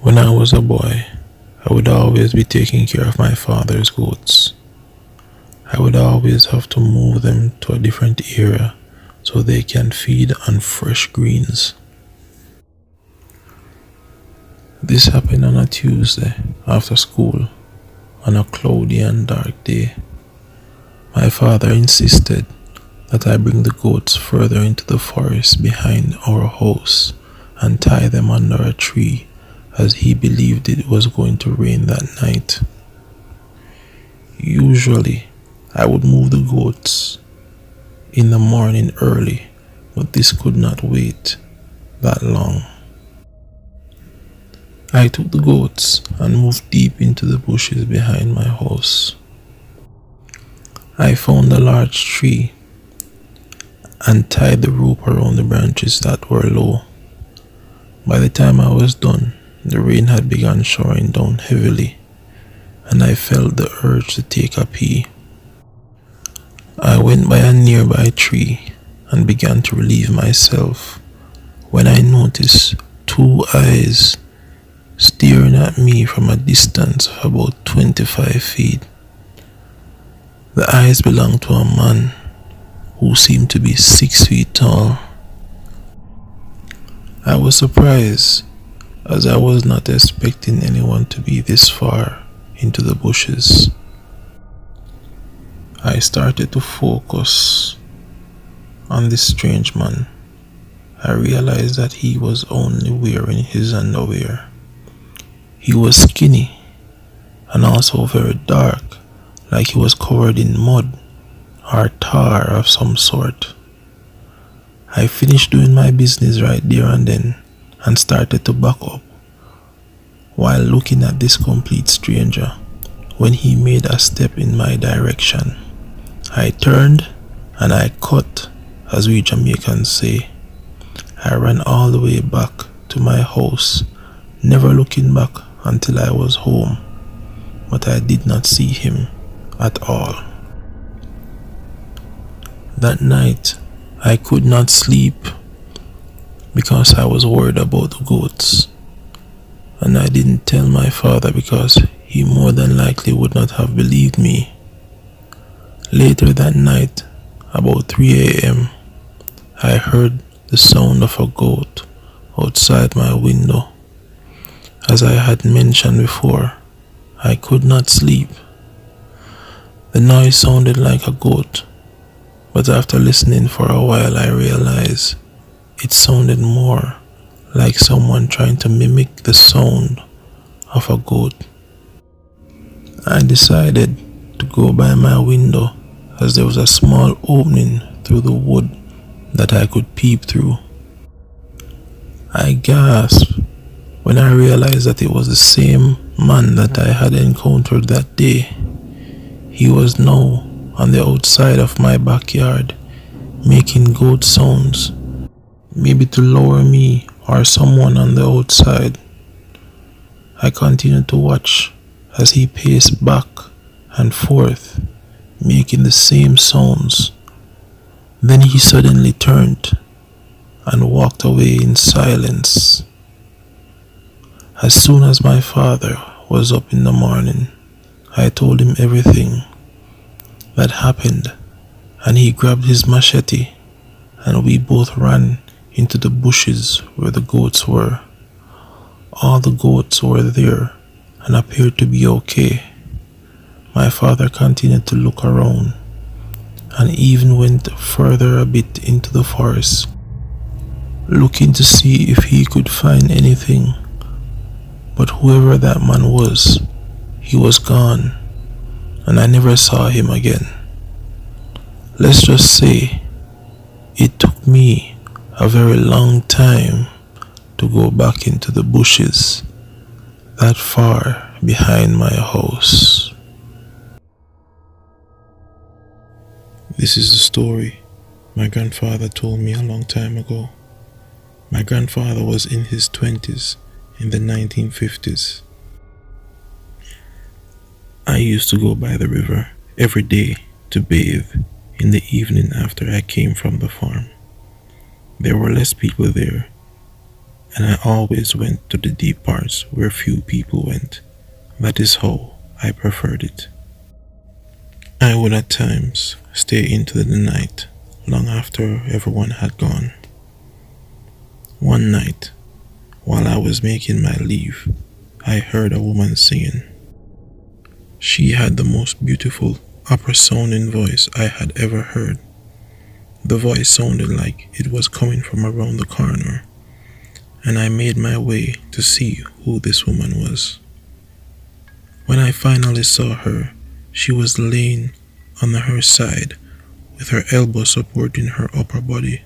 When I was a boy, I would always be taking care of my father's goats. I would always have to move them to a different area so they can feed on fresh greens. This happened on a Tuesday after school on a cloudy and dark day. My father insisted that I bring the goats further into the forest behind our house and tie them under a tree as he believed it was going to rain that night. Usually, I would move the goats in the morning early, but this could not wait that long. I took the goats and moved deep into the bushes behind my house. I found a large tree and tied the rope around the branches that were low. By the time I was done, the rain had begun showering down heavily, and I felt the urge to take a pee. I went by a nearby tree and began to relieve myself when I noticed two eyes staring at me from a distance of about 25 feet. The eyes belonged to a man who seemed to be 6 feet tall. I was surprised as I was not expecting anyone to be this far into the bushes. I started to focus on this strange man. I realized that he was only wearing his underwear. He was skinny and also very dark, like he was covered in mud or tar of some sort. I finished doing my business right there and then and started to back up while looking at this complete stranger when he made a step in my direction. I turned and I cut, as we Jamaicans say. I ran all the way back to my house, never looking back until I was home, but I did not see him at all. That night, I could not sleep because I was worried about the goats, and I didn't tell my father because he more than likely would not have believed me. Later that night, about 3 a.m., I heard the sound of a goat outside my window. As I had mentioned before, I could not sleep. The noise sounded like a goat, but after listening for a while I realized it sounded more like someone trying to mimic the sound of a goat. I decided to go by my window as there was a small opening through the wood that I could peep through. I gasped when I realized that it was the same man that I had encountered that day. He was now on the outside of my backyard, making goat sounds, maybe to lure me or someone on the outside. I continued to watch as he paced back and forth, making the same sounds. Then he suddenly turned and walked away in silence. As soon as my father was up in the morning, I told him everything that happened, and he grabbed his machete and we both ran into the bushes where the goats were. All the goats were there and appeared to be okay. My father continued to look around and even went further a bit into the forest, looking to see if he could find anything. But whoever that man was, he was gone, and I never saw him again. Let's just say it took me a very long time to go back into the bushes that far behind my house. This is the story my grandfather told me a long time ago. My grandfather was in his 20s in the 1950s. I used to go by the river every day to bathe in the evening after I came from the farm. There were less people there, and I always went to the deep parts where few people went. That is how I preferred it. I would at times stay into the night, long after everyone had gone. One night, while I was making my leave, I heard a woman singing. She had the most beautiful opera sounding voice I had ever heard. The voice sounded like it was coming from around the corner, and I made my way to see who this woman was. When I finally saw her, she was laying on her side with her elbow supporting her upper body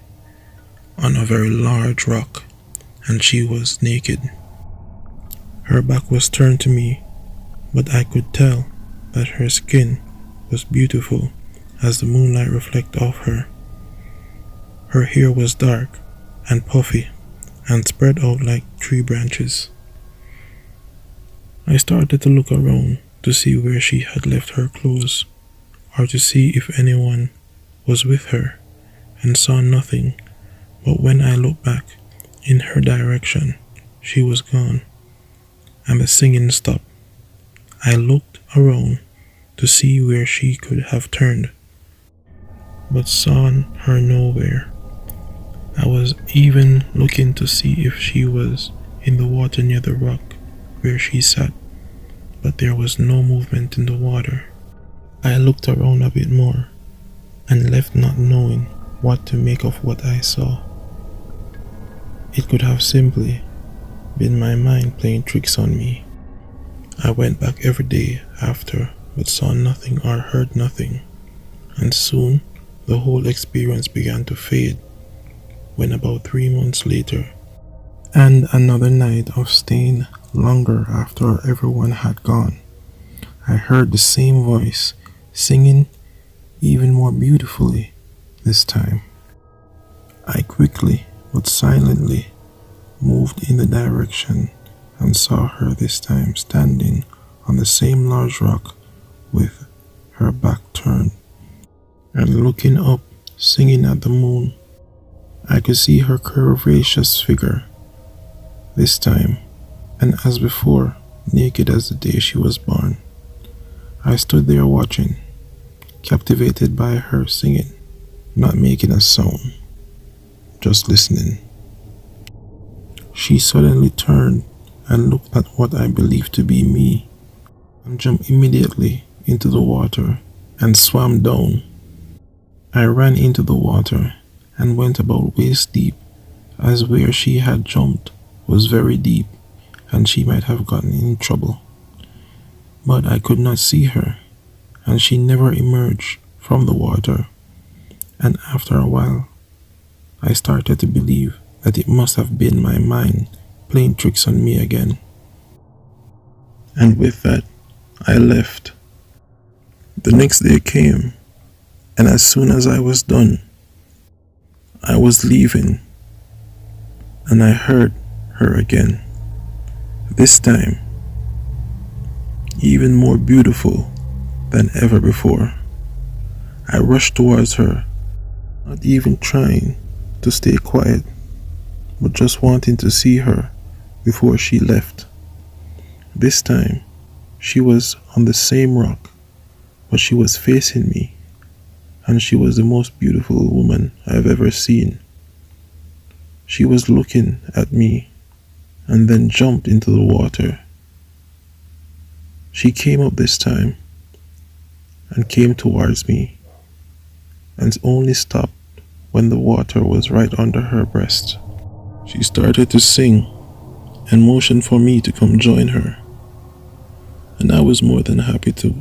on a very large rock, and she was naked. Her back was turned to me, but I could tell that her skin was beautiful as the moonlight reflected off her. Her hair was dark and puffy and spread out like tree branches. I started to look around to see where she had left her clothes, or to see if anyone was with her, and saw nothing. But when I looked back in her direction, she was gone, and the singing stopped. I looked around to see where she could have turned, but saw her nowhere. I was even looking to see if she was in the water near the rock where she sat, but there was no movement in the water. I looked around a bit more and left not knowing what to make of what I saw. It could have simply been my mind playing tricks on me. I went back every day after, but saw nothing or heard nothing, and soon the whole experience began to fade. When about 3 months later, and another night of staying longer after everyone had gone, I heard the same voice singing even more beautifully this time. I quickly but silently moved in the direction and saw her this time standing on the same large rock with her back turned and looking up, singing at the moon. I could see her curvaceous figure this time, and as before, naked as the day she was born. I stood there watching, captivated by her singing, not making a sound, just listening. She suddenly turned and looked at what I believed to be me, and jumped immediately into the water and swam down. I ran into the water and went about waist deep, as where she had jumped was very deep and she might have gotten in trouble. But I could not see her, and she never emerged from the water, and after a while I started to believe that it must have been my mind playing tricks on me again. And with that, I left. The next day came, and as soon as I was done, I was leaving, and I heard her again. This time, even more beautiful than ever before. I rushed towards her, not even trying to stay quiet, but just wanting to see her before she left. This time, she was on the same rock, but she was facing me, and she was the most beautiful woman I've ever seen. She was looking at me and then jumped into the water. She came up this time and came towards me and only stopped when the water was right under her breast. She started to sing and motioned for me to come join her, and I was more than happy to.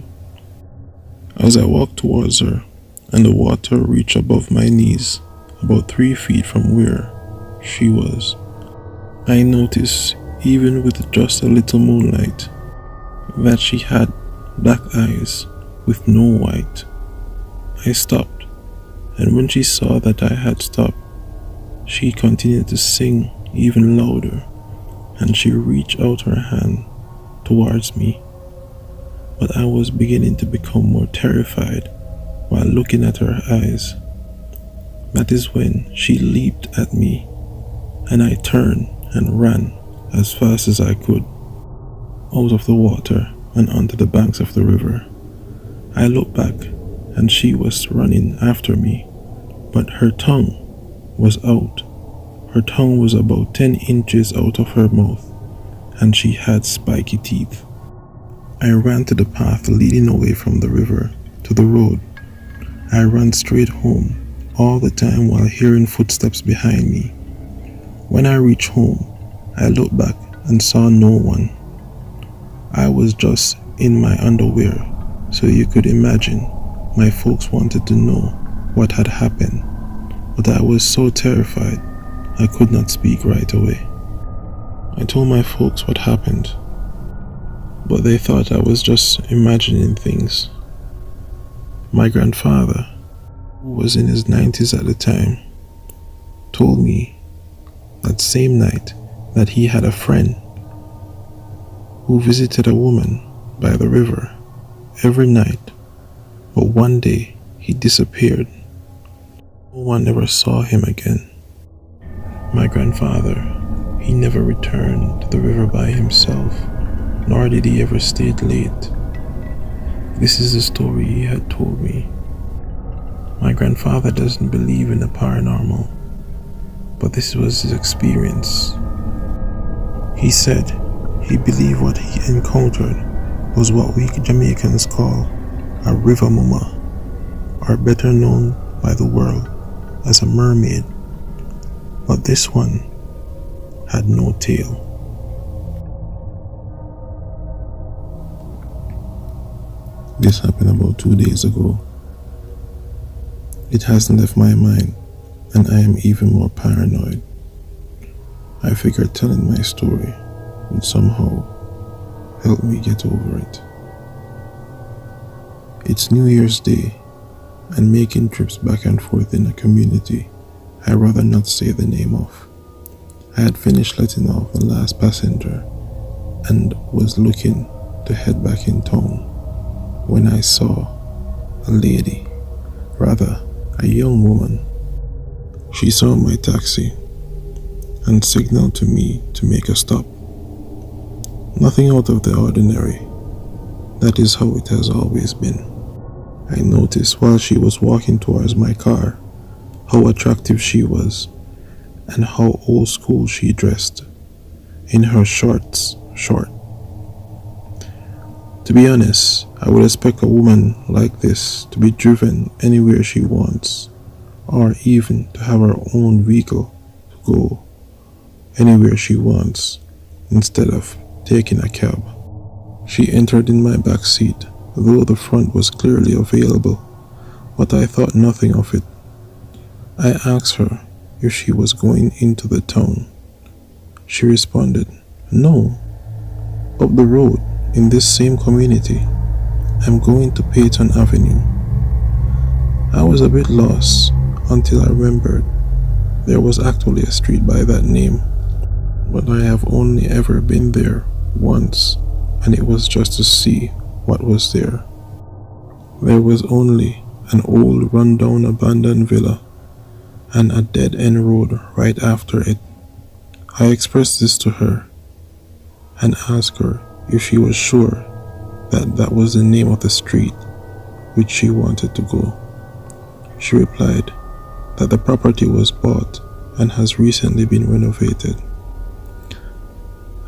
As I walked towards her, and the water reached above my knees, about 3 feet from where she was, I noticed, even with just a little moonlight, that she had black eyes with no white. I stopped, and when she saw that I had stopped, she continued to sing even louder, and she reached out her hand towards me. But I was beginning to become more terrified while looking at her eyes. That is when she leaped at me, and I turned and ran as fast as I could out of the water and onto the banks of the river. I looked back and she was running after me, but her tongue was out. Her tongue was about 10 inches out of her mouth, and she had spiky teeth. I ran to the path leading away from the river to the road. I ran straight home, all the time while hearing footsteps behind me. When I reached home, I looked back and saw no one. I was just in my underwear, so you could imagine my folks wanted to know what had happened, but I was so terrified I could not speak right away. I told my folks what happened, but they thought I was just imagining things. My grandfather, who was in his 90s at the time, told me that same night that he had a friend who visited a woman by the river every night, but one day he disappeared. No one ever saw him again. My grandfather, he never returned to the river by himself, nor did he ever stay late. This is the story he had told me. My grandfather doesn't believe in the paranormal, but this was his experience. He said he believed what he encountered was what we Jamaicans call a river mama, or better known by the world as a mermaid, but this one had no tail. This happened about 2 days ago. It hasn't left my mind, and I am even more paranoid. I figured telling my story would somehow help me get over it. It's New Year's Day, and making trips back and forth in a community I'd rather not say the name of. I had finished letting off the last passenger and was looking to head back in town when I saw a lady, rather a young woman. She saw my taxi and signaled to me to make a stop. Nothing out of the ordinary. That is how it has always been. I noticed while she was walking towards my car how attractive she was and how old school she dressed in her short. To be honest, I would expect a woman like this to be driven anywhere she wants, or even to have her own vehicle to go anywhere she wants instead of taking a cab. She entered in my back seat, though the front was clearly available, but I thought nothing of it. I asked her if she was going into the town. She responded, "No, up the road in this same community. I'm going to Peyton Avenue." I was a bit lost until I remembered there was actually a street by that name, but I have only ever been there once, and it was just to see what was there. There was only an old rundown abandoned villa and a dead-end road right after it. I expressed this to her and asked her if she was sure that that was the name of the street which she wanted to go. She replied that the property was bought and has recently been renovated.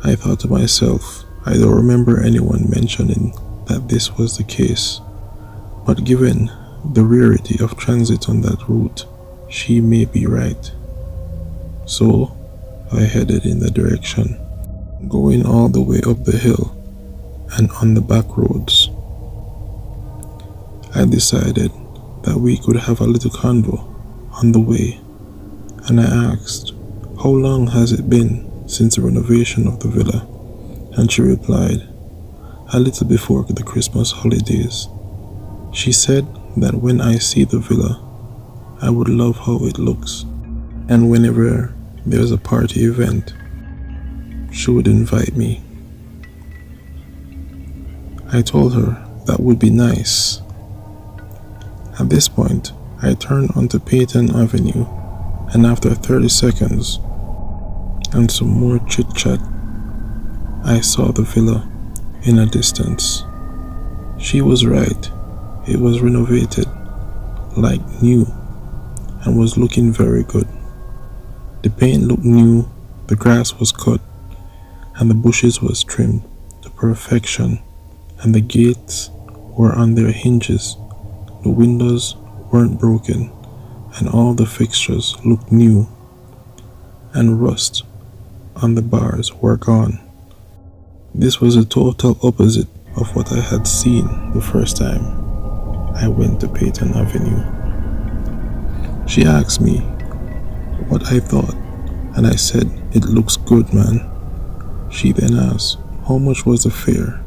I thought to myself, I don't remember anyone mentioning that this was the case, but given the rarity of transit on that route, she may be right. So I headed in the direction, going all the way up the hill and on the back roads. I decided that we could have a little convo on the way, and I asked, "How long has it been since the renovation of the villa?" And she replied, "A little before the Christmas holidays." She said that when I see the villa, I would love how it looks, and whenever there's a party event, she would invite me. I told her that would be nice. At this point, I turned onto Peyton Avenue, and after 30 seconds, and some more chit chat. I saw the villa in a distance. She was right. It was renovated, like new, and was looking very good. The paint looked new, the grass was cut, and the bushes was trimmed to perfection, and the gates were on their hinges. The windows weren't broken, and all the fixtures looked new, and rust on the bars were gone. This was a total opposite of what I had seen the first time I went to Peyton Avenue. She asked me what I thought, and I said, "It looks good, man." She then asked, "How much was the fare?"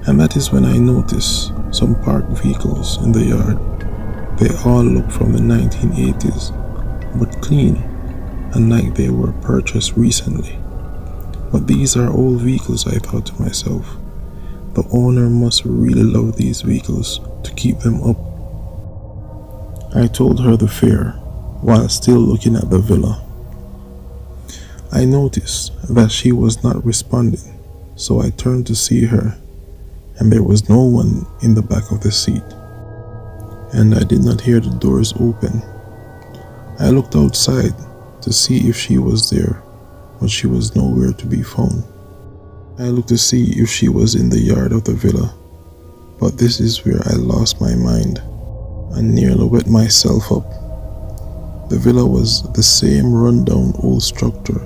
And that is when I noticed some parked vehicles in the yard. They all look from the 1980s, but clean and like they were purchased recently. But these are old vehicles, I thought to myself. The owner must really love these vehicles to keep them up. I told her the fare while still looking at the villa. I noticed that she was not responding, so I turned to see her, and there was no one in the back of the seat, and I did not hear the doors open. I looked outside to see if she was there, but she was nowhere to be found. I looked to see if she was in the yard of the villa, but this is where I lost my mind and nearly wet myself up. The villa was the same rundown old structure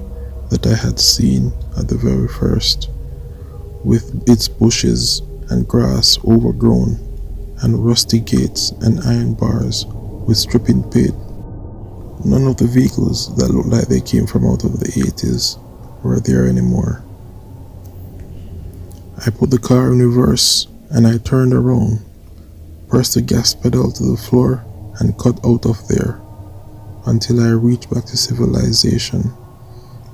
that I had seen at the very first, with its bushes and grass overgrown, and rusty gates and iron bars with stripping paint. None of the vehicles that looked like they came from out of the 80s were there anymore. I put the car in reverse and I turned around, pressed the gas pedal to the floor and cut out of there until I reached back to civilization,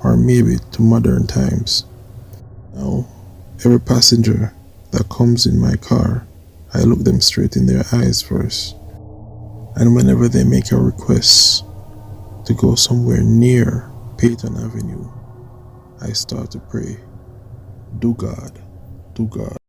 or maybe to modern times. Now, every passenger that comes in my car, I look them straight in their eyes first. And whenever they make a request to go somewhere near Peyton Avenue, I start to pray, do God, do God.